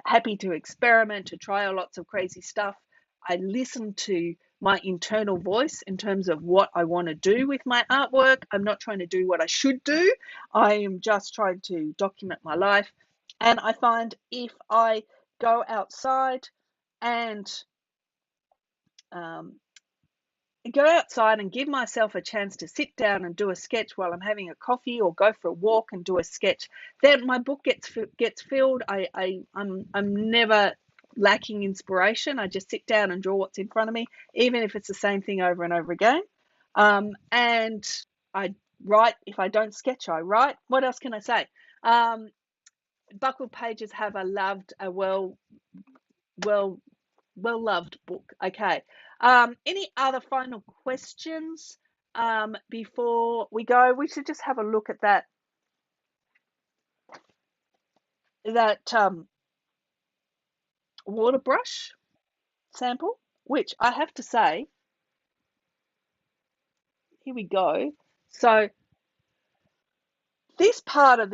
happy to experiment, to try lots of crazy stuff. I listen to my internal voice in terms of what I want to do with my artwork. I'm not trying to do what I should do. I am just trying to document my life. And I find if I go outside and give myself a chance to sit down and do a sketch while I'm having a coffee, or go for a walk and do a sketch, then my book gets filled. I'm never lacking inspiration. I just sit down and draw what's in front of me, even if it's the same thing over and over again. And I write. If I don't sketch, I write. What else can I say? Buckled pages have a well-loved book. Okay. Any other final questions before we go? We should just have a look at that water brush sample, which I have to say, here we go. So this part of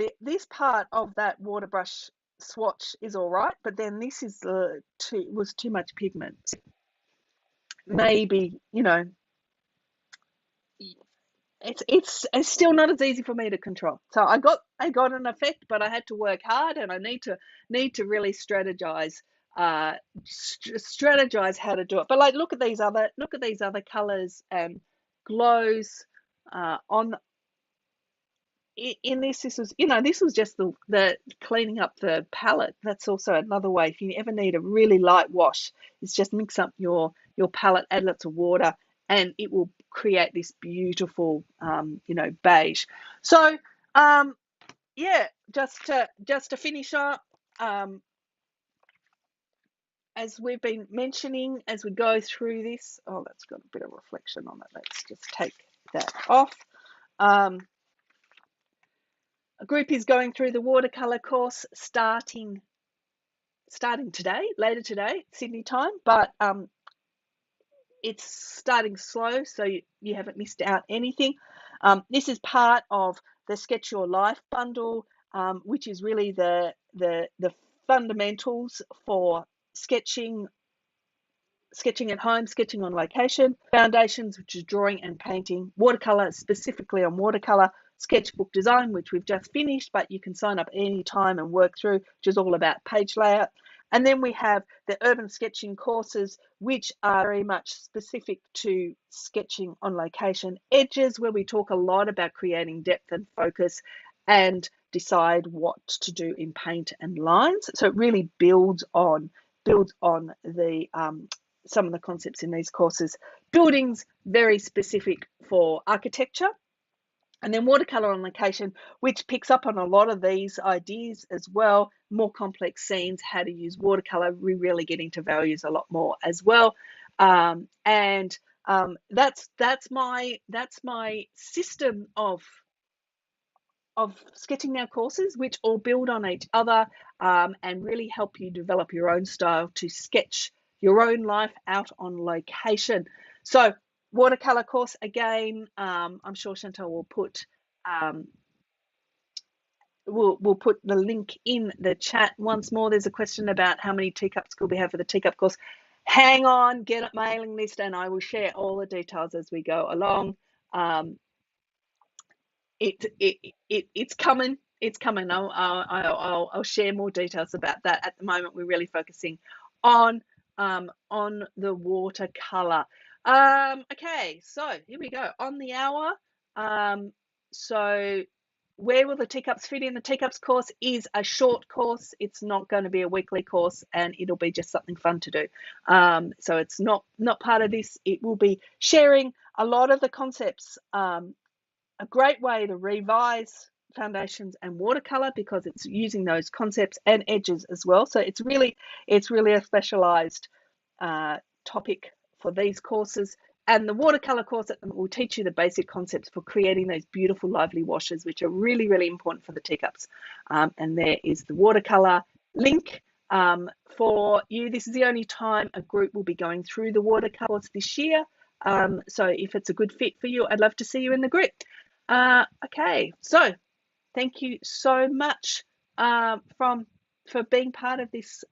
that water brush swatch is all right, but then this is was too much pigment. Maybe, you know, it's still not as easy for me to control. So I got an effect, but I had to work hard, and I need to really strategize how to do it. But like, look at these other colors and glows on in this. This was, you know, this was just the cleaning up the palette. That's also another way. If you ever need a really light wash, is just mix up your palette, add lots of water, and it will create this beautiful you know, beige. So yeah, just to finish up, as we've been mentioning as we go through this, oh, that's got a bit of reflection on it. Let's just take that off. A group is going through the watercolor course starting today, later today, Sydney time, but it's starting slow, so you haven't missed out anything. This is part of the Sketch Your Life bundle, which is really the fundamentals for sketching at home, sketching on location, foundations, which is drawing and painting, watercolor, specifically on watercolor, sketchbook design, which we've just finished, but you can sign up any time and work through, which is all about page layout. And then we have the urban sketching courses, which are very much specific to sketching on location. Edges, where we talk a lot about creating depth and focus and decide what to do in paint and lines. So it really builds on the some of the concepts in these courses. Buildings, very specific for architecture. And then watercolor on location, which picks up on a lot of these ideas as well. More complex scenes, how to use watercolor. We really get into values a lot more as well. And that's my system of sketching now courses, which all build on each other and really help you develop your own style to sketch your own life out on location. So watercolor course, again, I'm sure Chantal will put we'll put the link in the chat once more. There's a question about how many teacups could we have for the teacup course. Hang on, get a mailing list, and I will share all the details as we go along. It's coming. It's coming. I'll share more details about that. At the moment, we're really focusing on the watercolor. Okay, so here we go on the hour. So where will the teacups fit in? The teacups course is a short course. It's not going to be a weekly course, and it'll be just something fun to do. So it's not part of this. It will be sharing a lot of the concepts. A great way to revise foundations and watercolor, because it's using those concepts and edges as well. So it's really a specialized topic for these courses. And the watercolor course will teach you the basic concepts for creating those beautiful, lively washes, which are really, really important for the teacups. And there is the watercolor link for you. This is the only time a group will be going through the watercolor course this year. So if it's a good fit for you, I'd love to see you in the group. Okay, so thank you so much for being part of this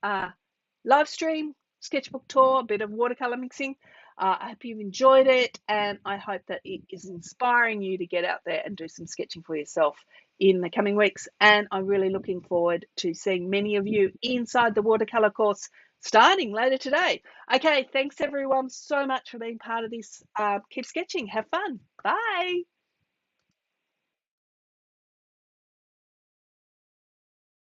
live stream sketchbook tour, a bit of watercolor mixing. I hope you've enjoyed it, and I hope that it is inspiring you to get out there and do some sketching for yourself in the coming weeks. And I'm really looking forward to seeing many of you inside the watercolor course starting later today. Okay, thanks everyone so much for being part of this. Keep sketching, have fun. Bye.